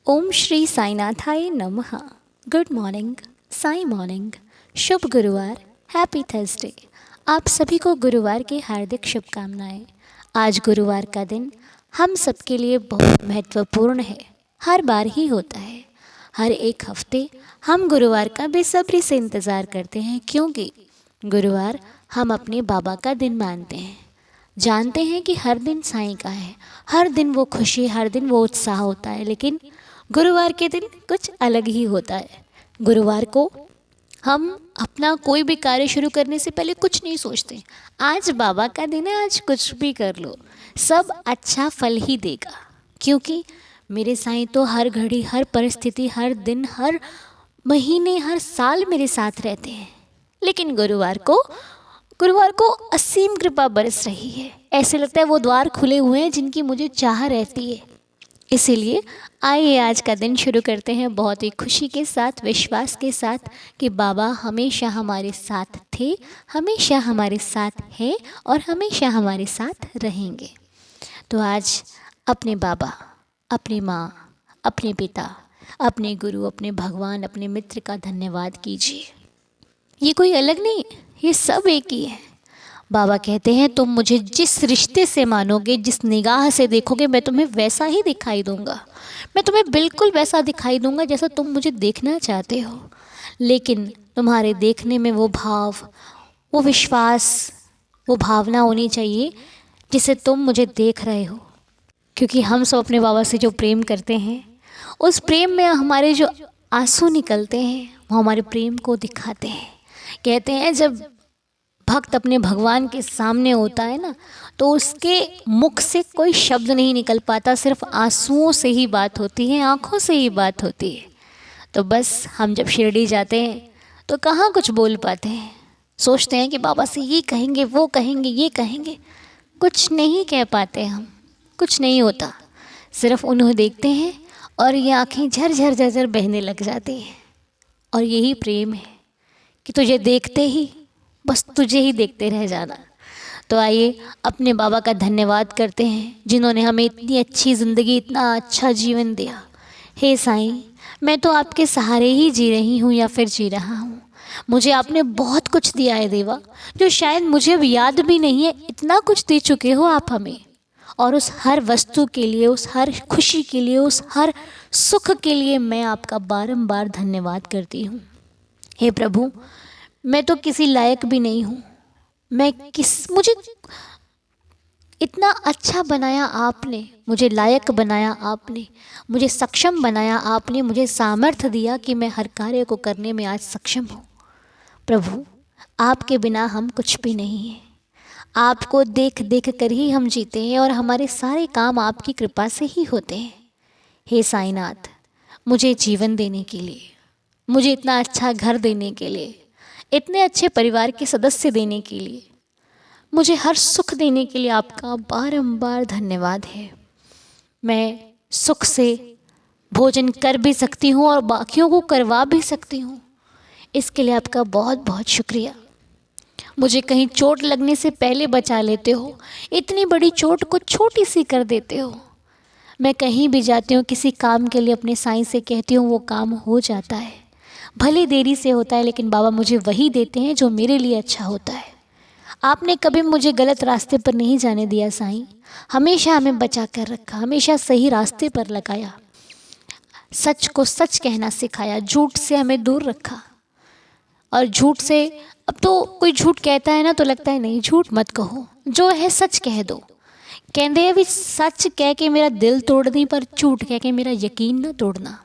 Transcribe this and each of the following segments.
ओम श्री साईनाथाय नमः। Good morning, Sai morning, शुभ गुरुवार, happy Thursday. आप सभी को गुरुवार की हार्दिक शुभकामनाएं। आज गुरुवार का दिन हम सबके लिए बहुत महत्वपूर्ण है। हर बार ही होता है, हर एक हफ्ते हम गुरुवार का बेसब्री से इंतज़ार करते हैं, क्योंकि गुरुवार हम अपने बाबा का दिन मानते हैं। जानते हैं कि हर दिन साईं का है, हर दिन वो खुशी, हर दिन वो उत्साह होता है, लेकिन गुरुवार के दिन कुछ अलग ही होता है। गुरुवार को हम अपना कोई भी कार्य शुरू करने से पहले कुछ नहीं सोचते। आज बाबा का दिन है, आज कुछ भी कर लो, सब अच्छा फल ही देगा, क्योंकि मेरे साईं तो हर घड़ी, हर परिस्थिति, हर दिन, हर महीने, हर साल मेरे साथ रहते हैं। लेकिन गुरुवार को असीम कृपा बरस रही है। ऐसे लगता है वो द्वार खुले हुए हैं जिनकी मुझे चाह रहती है। इसीलिए आइए आज का दिन शुरू करते हैं बहुत ही खुशी के साथ, विश्वास के साथ कि बाबा हमेशा हमारे साथ थे, हमेशा हमारे साथ है और हमेशा हमारे साथ रहेंगे। तो आज अपने बाबा, अपनी माँ, अपने पिता, अपने गुरु, अपने भगवान, अपने मित्र का धन्यवाद कीजिए। ये कोई अलग नहीं, ये सब एक ही है। बाबा कहते हैं तुम मुझे जिस रिश्ते से मानोगे, जिस निगाह से देखोगे, मैं तुम्हें वैसा ही दिखाई दूंगा। मैं तुम्हें बिल्कुल वैसा दिखाई दूंगा जैसा तुम मुझे देखना चाहते हो। लेकिन तुम्हारे देखने में वो भाव, वो विश्वास, वो भावना होनी चाहिए जिसे तुम मुझे देख रहे हो। क्योंकि हम सब अपने बाबा से जो प्रेम करते हैं, उस प्रेम में हमारे जो आंसू निकलते हैं वो हमारे प्रेम को दिखाते हैं। कहते हैं जब भक्त अपने भगवान के सामने होता है ना, तो उसके मुख से कोई शब्द नहीं निकल पाता, सिर्फ आंसुओं से ही बात होती है, आंखों से ही बात होती है। तो बस हम जब शिरडी जाते हैं तो कहाँ कुछ बोल पाते हैं। सोचते हैं कि बाबा से ये कहेंगे, वो कहेंगे, ये कहेंगे, कुछ नहीं कह पाते हम, कुछ नहीं होता। सिर्फ उन्हें देखते हैं और ये आँखें झरझर झरझर बहने लग जाती हैं। और यही प्रेम है कि तुझे देखते ही बस तुझे ही देखते रह जाना। तो आइए अपने बाबा का धन्यवाद करते हैं, जिन्होंने हमें इतनी अच्छी ज़िंदगी, इतना अच्छा जीवन दिया। हे साईं, मैं तो आपके सहारे ही जी रही हूँ या फिर जी रहा हूँ। मुझे आपने बहुत कुछ दिया है देवा, जो शायद मुझे अब याद भी नहीं है। इतना कुछ दे चुके हो आप हमें, और उस हर वस्तु के लिए, उस हर खुशी के लिए, उस हर सुख के लिए मैं आपका बारंबार धन्यवाद करती हूँ। हे प्रभु, मैं तो किसी लायक भी नहीं हूँ। मुझे इतना अच्छा बनाया आपने, मुझे लायक बनाया आपने, मुझे सक्षम बनाया आपने, मुझे सामर्थ्य दिया कि मैं हर कार्य को करने में आज सक्षम हूँ। प्रभु, आपके बिना हम कुछ भी नहीं हैं। आपको देख देख कर ही हम जीते हैं और हमारे सारे काम आपकी कृपा से ही होते हैं। हे साईनाथ, मुझे जीवन देने के लिए, मुझे इतना अच्छा घर देने के लिए, इतने अच्छे परिवार के सदस्य देने के लिए, मुझे हर सुख देने के लिए आपका बारंबार धन्यवाद है। मैं सुख से भोजन कर भी सकती हूँ और बाकियों को करवा भी सकती हूँ। इसके लिए आपका बहुत बहुत शुक्रिया। मुझे कहीं चोट लगने से पहले बचा लेते हो, इतनी बड़ी चोट को छोटी सी कर देते हो। मैं कहीं भी जाती हूँ, किसी काम के लिए अपने साईं से कहती हूँ, वो काम हो जाता है। भले देरी से होता है, लेकिन बाबा मुझे वही देते हैं जो मेरे लिए अच्छा होता है। आपने कभी मुझे गलत रास्ते पर नहीं जाने दिया साईं, हमेशा हमें बचा कर रखा, हमेशा सही रास्ते पर लगाया, सच को सच कहना सिखाया, झूठ से हमें दूर रखा। और झूठ से, अब तो कोई झूठ कहता है ना तो लगता है नहीं, झूठ मत कहो, जो है सच कह दो। कहते हैं भी सच कह के मेरा दिल तोड़नी, पर झूठ कह के मेरा यकीन न तोड़ना।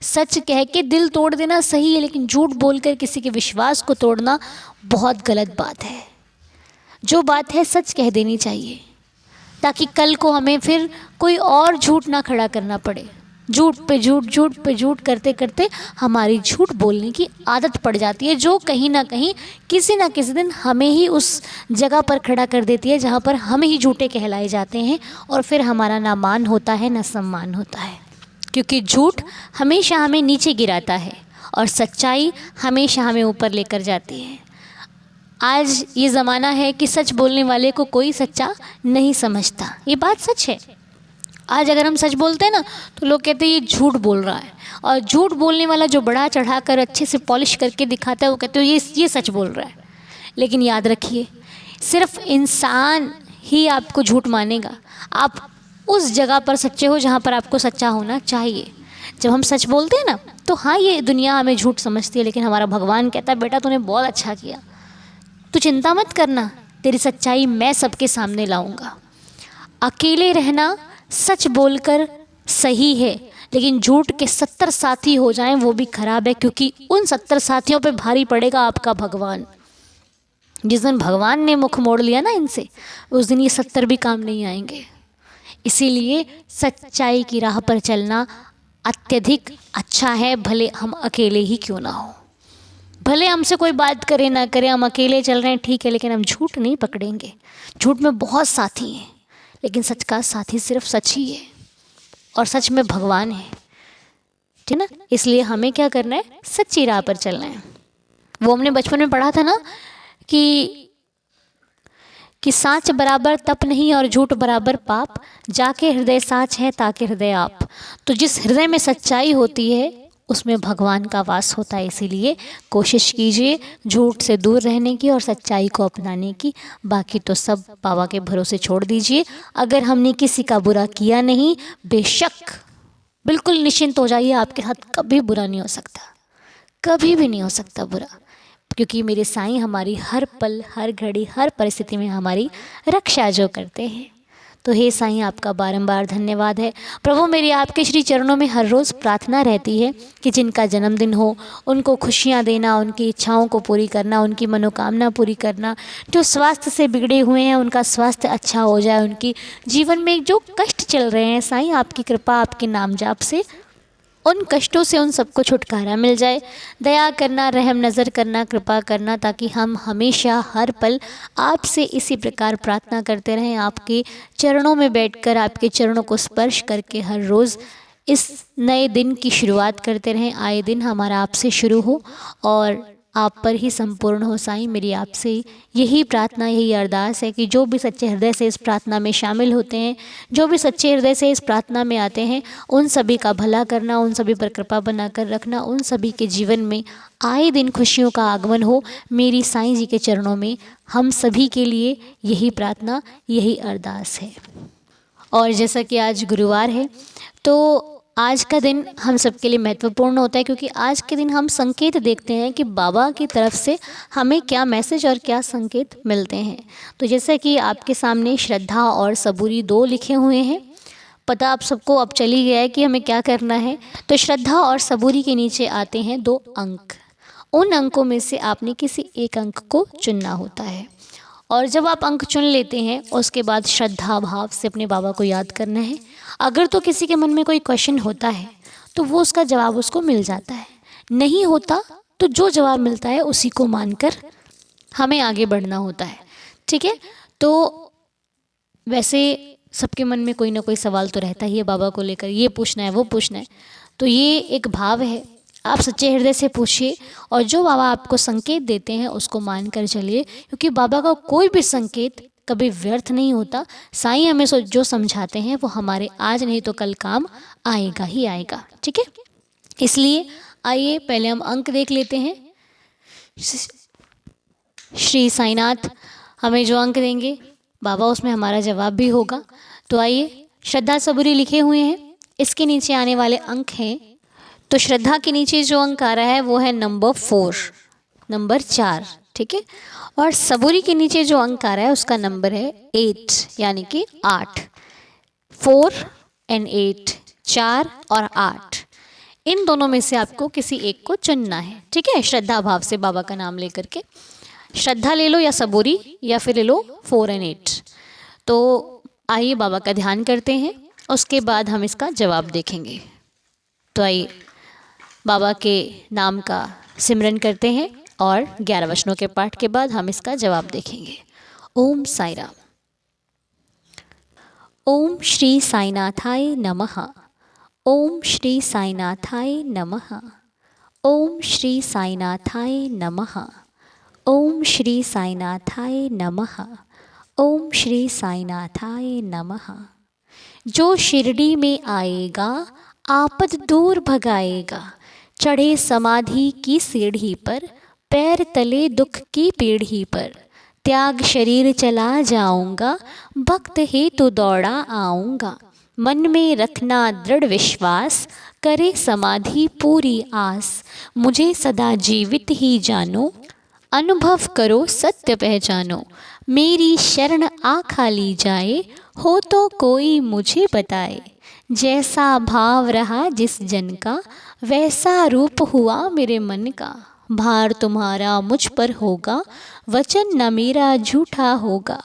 सच कह के दिल तोड़ देना सही है, लेकिन झूठ बोलकर किसी के विश्वास को तोड़ना बहुत गलत बात है। जो बात है सच कह देनी चाहिए, ताकि कल को हमें फिर कोई और झूठ ना खड़ा करना पड़े। झूठ पे झूठ, झूठ पे झूठ करते करते हमारी झूठ बोलने की आदत पड़ जाती है, जो कहीं ना कहीं किसी ना किसी दिन हमें ही उस जगह पर खड़ा कर देती है जहाँ पर हम ही झूठे कहलाए जाते हैं, और फिर हमारा ना मान होता है ना सम्मान होता है। क्योंकि झूठ हमेशा हमें नीचे गिराता है और सच्चाई हमेशा हमें ऊपर लेकर जाती है। आज ये ज़माना है कि सच बोलने वाले को कोई सच्चा नहीं समझता, ये बात सच है। आज अगर हम सच बोलते हैं ना तो लोग कहते हैं ये झूठ बोल रहा है, और झूठ बोलने वाला जो बढ़ा चढ़ा कर अच्छे से पॉलिश करके दिखाता है वो कहते हो ये सच बोल रहा है। लेकिन याद रखिए, सिर्फ इंसान ही आपको झूठ मानेगा। आप उस जगह पर सच्चे हो जहाँ पर आपको सच्चा होना चाहिए। जब हम सच बोलते हैं ना तो हाँ, ये दुनिया हमें झूठ समझती है, लेकिन हमारा भगवान कहता है बेटा तूने बहुत अच्छा किया, तू चिंता मत करना, तेरी सच्चाई मैं सबके सामने लाऊंगा। अकेले रहना सच बोलकर सही है, लेकिन झूठ के 70 साथी हो जाएं वो भी खराब है, क्योंकि उन 70 साथियों पे भारी पड़ेगा आपका भगवान। जिस दिन भगवान ने मुख मोड़ लिया ना इनसे, उस दिन ये 70 भी काम नहीं आएंगे। इसीलिए सच्चाई की राह पर चलना अत्यधिक अच्छा है, भले हम अकेले ही क्यों ना हो। भले हमसे कोई बात करे ना करे, हम अकेले चल रहे हैं ठीक है, लेकिन हम झूठ नहीं पकड़ेंगे। झूठ में बहुत साथी हैं, लेकिन सच का साथी सिर्फ सच ही है, और सच में भगवान है, ठीक ना। इसलिए हमें क्या करना है, सच्ची राह पर चलना है। वो हमने बचपन में पढ़ा था ना कि साच बराबर तप नहीं और झूठ बराबर पाप, जाके हृदय साच है ताके हृदय आप। तो जिस हृदय में सच्चाई होती है उसमें भगवान का वास होता है। इसीलिए कोशिश कीजिए झूठ से दूर रहने की और सच्चाई को अपनाने की। बाकी तो सब बाबा के भरोसे छोड़ दीजिए। अगर हमने किसी का बुरा किया नहीं, बेशक बिल्कुल निश्चिंत हो जाइए, आपके साथ कभी बुरा नहीं हो सकता, कभी भी नहीं हो सकता बुरा, क्योंकि मेरे साईं हमारी हर पल, हर घड़ी, हर परिस्थिति में हमारी रक्षा जो करते हैं। तो हे साईं, आपका बारंबार धन्यवाद है। प्रभु, मेरी आपके श्री चरणों में हर रोज़ प्रार्थना रहती है कि जिनका जन्मदिन हो उनको खुशियाँ देना, उनकी इच्छाओं को पूरी करना, उनकी मनोकामना पूरी करना। जो स्वास्थ्य से बिगड़े हुए हैं उनका स्वास्थ्य अच्छा हो जाए, उनकी जीवन में जो कष्ट चल रहे हैं साईं, आपकी कृपा, आपके नाम जाप से उन कष्टों से उन सबको छुटकारा मिल जाए। दया करना, रहम नज़र करना, कृपा करना, ताकि हम हमेशा हर पल आपसे इसी प्रकार प्रार्थना करते रहें, आपके चरणों में बैठकर आपके चरणों को स्पर्श करके हर रोज़ इस नए दिन की शुरुआत करते रहें। आए दिन हमारा आपसे शुरू हो और आप पर ही संपूर्ण हो। साईं, मेरी आपसे यही प्रार्थना, यही अरदास है कि जो भी सच्चे हृदय से इस प्रार्थना में शामिल होते हैं, जो भी सच्चे हृदय से इस प्रार्थना में आते हैं, उन सभी का भला करना, उन सभी पर कृपा बनाकर रखना, उन सभी के जीवन में आए दिन खुशियों का आगमन हो। मेरी साईं जी के चरणों में हम सभी के लिए यही प्रार्थना, यही अरदास है। और जैसा कि आज गुरुवार है, तो आज का दिन हम सबके लिए महत्वपूर्ण होता है, क्योंकि आज के दिन हम संकेत देखते हैं कि बाबा की तरफ से हमें क्या मैसेज और क्या संकेत मिलते हैं। तो जैसे कि आपके सामने श्रद्धा और सबूरी 2 लिखे हुए हैं, पता आप सबको अब चल ही गया है कि हमें क्या करना है। तो श्रद्धा और सबूरी के नीचे आते हैं 2 अंक। उन अंकों में से आपने किसी एक अंक को चुनना होता है, और जब आप अंक चुन लेते हैं उसके बाद श्रद्धा भाव से अपने बाबा को याद करना है। अगर तो किसी के मन में कोई क्वेश्चन होता है तो वो उसका जवाब उसको मिल जाता है, नहीं होता तो जो जवाब मिलता है उसी को मानकर हमें आगे बढ़ना होता है, ठीक है। तो वैसे सबके मन में कोई ना कोई सवाल तो रहता ही है बाबा को लेकर, ये पूछना है वो पूछना है। तो ये एक भाव है, आप सच्चे हृदय से पूछिए और जो बाबा आपको संकेत देते हैं उसको मानकर चलिए, क्योंकि बाबा का कोई भी संकेत कभी व्यर्थ नहीं होता। साईं हमें जो समझाते हैं वो हमारे आज नहीं तो कल काम आएगा ही आएगा, ठीक है। इसलिए आइए पहले हम अंक देख लेते हैं। श्री साईनाथ हमें जो अंक देंगे बाबा उसमें हमारा जवाब भी होगा। तो आइए, श्रद्धा सबूरी लिखे हुए हैं, इसके नीचे आने वाले अंक हैं। तो श्रद्धा के नीचे जो अंक आ रहा है वो है नंबर 4, नंबर 4, ठीक है। और सबूरी के नीचे जो अंक आ रहा है उसका नंबर है 8, यानी कि 8। 4 और 8, 4 और 8, इन दोनों में से आपको किसी एक को चुनना है, ठीक है। श्रद्धा भाव से बाबा का नाम लेकर के श्रद्धा ले लो या सबूरी, या फिर ले लो 4 और 8। तो आइए बाबा का ध्यान करते हैं, उसके बाद हम इसका जवाब देखेंगे। तो आइए बाबा के नाम का सिमरन करते हैं और 11 वचनों के पाठ के बाद हम इसका जवाब देखेंगे। ओम साई राम। ओम श्री साईनाथाय नमः। ओम श्री साईनाथाय नमः। ओम श्री साईनाथाय नमः। ओम श्री साईनाथाय नमः। ओम श्री साईनाथाय नमः। जो शिरडी में आएगा आपद दूर भगाएगा। चढ़े समाधि की सीढ़ी पर, पैर तले दुख की पीढ़ी पर। त्याग शरीर चला जाऊंगा, भक्त हेतु दौड़ा आऊंगा। मन में रखना दृढ़ विश्वास, करे समाधि पूरी आस। मुझे सदा जीवित ही जानो, अनुभव करो सत्य पहचानो। मेरी शरण आ खाली जाए, हो तो कोई मुझे बताए। जैसा भाव रहा जिस जन का, वैसा रूप हुआ मेरे मन का। भार तुम्हारा मुझ पर होगा, वचन न मेरा झूठा होगा।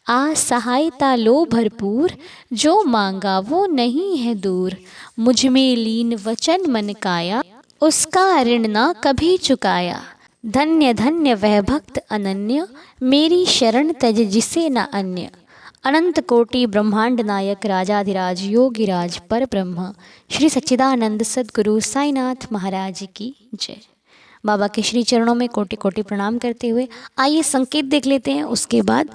आ सहायता लो भरपूर, जो मांगा वो नहीं है दूर। मुझ में लीन वचन मन काया, उसका ऋण न कभी चुकाया। धन्य धन्य वह भक्त अनन्य, मेरी शरण तज जिसे न अन्य। अनंत कोटि ब्रह्मांड नायक राजाधिराज योगिराज पर ब्रह्म श्री सच्चिदानंद सद्गुरु साईनाथ महाराज की जय। बाबा के श्री चरणों में कोटि कोटि प्रणाम करते हुए आइए संकेत देख लेते हैं, उसके बाद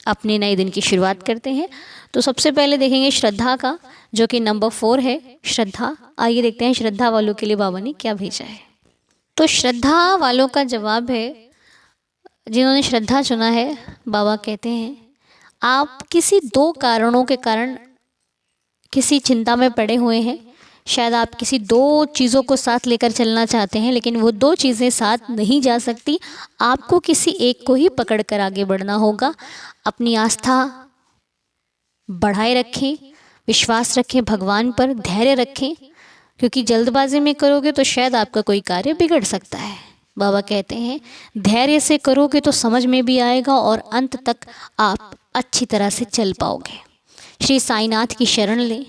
अपने नए दिन की शुरुआत करते हैं। तो सबसे पहले देखेंगे श्रद्धा का, जो कि नंबर 4 है, श्रद्धा। आइए देखते हैं श्रद्धा वालों के लिए बाबा ने क्या भेजा है। तो श्रद्धा वालों का जवाब है, जिन्होंने श्रद्धा चुना है, बाबा कहते हैं आप किसी 2 कारणों के कारण किसी चिंता में पड़े हुए हैं। शायद आप किसी 2 चीज़ों को साथ लेकर चलना चाहते हैं, लेकिन वो 2 चीज़ें साथ नहीं जा सकती। आपको किसी एक को ही पकड़कर आगे बढ़ना होगा। अपनी आस्था बढ़ाए रखें, विश्वास रखें भगवान पर, धैर्य रखें, क्योंकि जल्दबाजी में करोगे तो शायद आपका कोई कार्य बिगड़ सकता है। बाबा कहते हैं धैर्य से करोगे तो समझ में भी आएगा और अंत तक आप अच्छी तरह से चल पाओगे। श्री साईनाथ की शरण लें।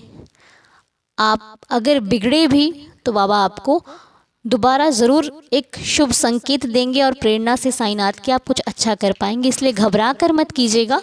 आप अगर बिगड़े भी तो बाबा आपको दोबारा ज़रूर एक शुभ संकेत देंगे और प्रेरणा से साईनाथ की आप कुछ अच्छा कर पाएंगे। इसलिए घबरा कर मत कीजिएगा,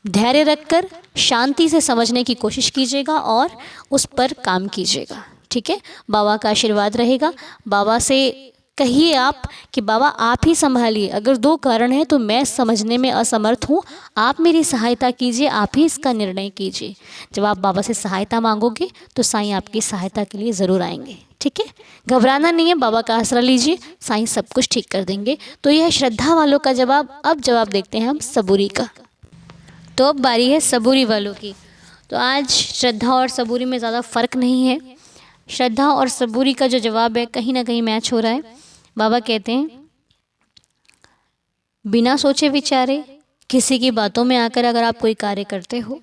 धैर्य रखकर शांति से समझने की कोशिश कीजिएगा और उस पर काम कीजिएगा। ठीक है, बाबा का आशीर्वाद रहेगा। बाबा से कहिए आप कि बाबा आप ही संभालिए, अगर 2 कारण हैं तो मैं समझने में असमर्थ हूँ, आप मेरी सहायता कीजिए, आप ही इसका निर्णय कीजिए। जब आप बाबा से सहायता मांगोगे तो साईं आपकी सहायता के लिए ज़रूर आएंगे। ठीक है, घबराना नहीं है, बाबा का आसरा लीजिए, साईं सब कुछ ठीक कर देंगे। तो यह श्रद्धा वालों का जवाब। अब जवाब देखते हैं हम सबूरी का। तो अब बारी है सबूरी वालों की। तो आज श्रद्धा और सबूरी में ज़्यादा फ़र्क नहीं है। श्रद्धा और सबूरी का जो जवाब है कहीं ना कहीं मैच हो रहा है। बाबा कहते हैं बिना सोचे विचारे किसी की बातों में आकर अगर आप कोई कार्य करते हो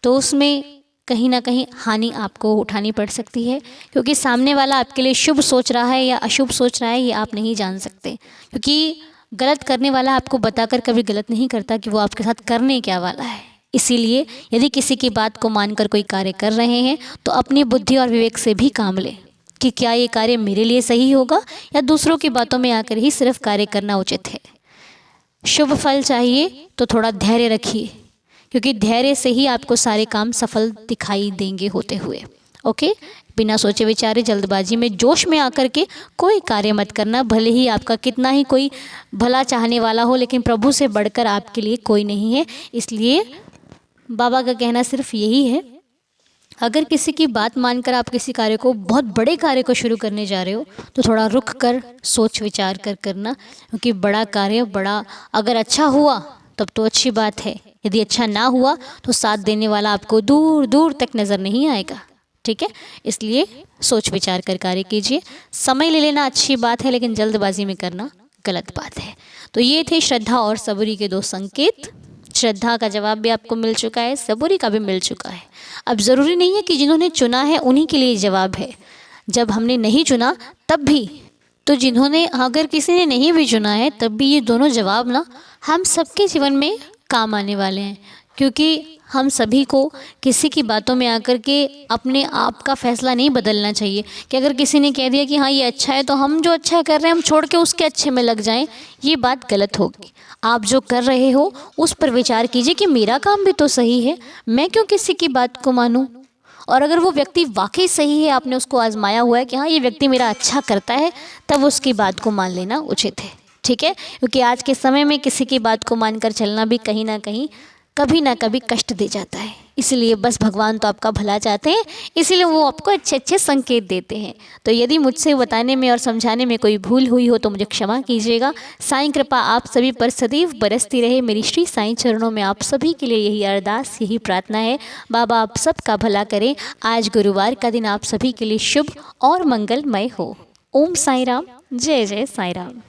तो उसमें कहीं ना कहीं हानि आपको उठानी पड़ सकती है, क्योंकि सामने वाला आपके लिए शुभ सोच रहा है या अशुभ सोच रहा है ये आप नहीं जान सकते। क्योंकि गलत करने वाला आपको बताकर कभी गलत नहीं करता कि वो आपके साथ करने क्या वाला है। इसीलिए यदि किसी की बात को मानकर कोई कार्य कर रहे हैं तो अपनी बुद्धि और विवेक से भी काम लें कि क्या ये कार्य मेरे लिए सही होगा या दूसरों की बातों में आकर ही सिर्फ कार्य करना उचित है। शुभ फल चाहिए तो थोड़ा धैर्य रखिए, क्योंकि धैर्य से ही आपको सारे काम सफल दिखाई देंगे होते हुए। ओके, बिना सोचे विचारे जल्दबाजी में जोश में आकर के कोई कार्य मत करना। भले ही आपका कितना ही कोई भला चाहने वाला हो, लेकिन प्रभु से बढ़कर आपके लिए कोई नहीं है। इसलिए बाबा का कहना सिर्फ यही है, अगर किसी की बात मानकर आप किसी कार्य को, बहुत बड़े कार्य को शुरू करने जा रहे हो तो थोड़ा रुक कर सोच विचार कर करना, क्योंकि बड़ा कार्य अगर अच्छा हुआ तब तो अच्छी बात है, यदि अच्छा ना हुआ तो साथ देने वाला आपको दूर दूर तक नज़र नहीं आएगा। ठीक है, इसलिए सोच विचार कर कार्य कीजिए। समय ले लेना अच्छी बात है, लेकिन जल्दबाजी में करना गलत बात है। तो ये थे श्रद्धा और सबूरी के 2 संकेत। श्रद्धा का जवाब भी आपको मिल चुका है, सबूरी का भी मिल चुका है। अब ज़रूरी नहीं है कि जिन्होंने चुना है उन्हीं के लिए जवाब है। जब हमने नहीं चुना तब भी, तो जिन्होंने, अगर किसी ने नहीं भी चुना है तब भी ये दोनों जवाब ना हम सबके जीवन में काम आने वाले हैं। क्योंकि हम सभी को किसी की बातों में आकर के अपने आप का फैसला नहीं बदलना चाहिए कि अगर किसी ने कह दिया कि हाँ ये अच्छा है तो हम जो अच्छा कर रहे हैं हम छोड़ के उसके अच्छे में लग जाएं, ये बात गलत होगी। आप जो कर रहे हो उस पर विचार कीजिए कि मेरा काम भी तो सही है, मैं क्यों किसी की बात को मानूं। और अगर वो व्यक्ति वाकई सही है, आपने उसको आजमाया हुआ है कि हाँ ये व्यक्ति मेरा अच्छा करता है, तब उसकी बात को मान लेना उचित है। ठीक है, क्योंकि आज के समय में किसी की बात को मानकर चलना भी कहीं ना कहीं कभी ना कभी कष्ट दे जाता है। इसलिए बस भगवान तो आपका भला चाहते हैं, इसीलिए वो आपको अच्छे अच्छे संकेत देते हैं। तो यदि मुझसे बताने में और समझाने में कोई भूल हुई हो तो मुझे क्षमा कीजिएगा। साईं कृपा आप सभी पर सदैव बरसती रहे। मेरी श्री साईं चरणों में आप सभी के लिए यही अरदास, यही प्रार्थना है। बाबा आप सबका भला करें। आज गुरुवार का दिन आप सभी के लिए शुभ और मंगलमय हो। ओम साईं राम, जय जय साईं राम।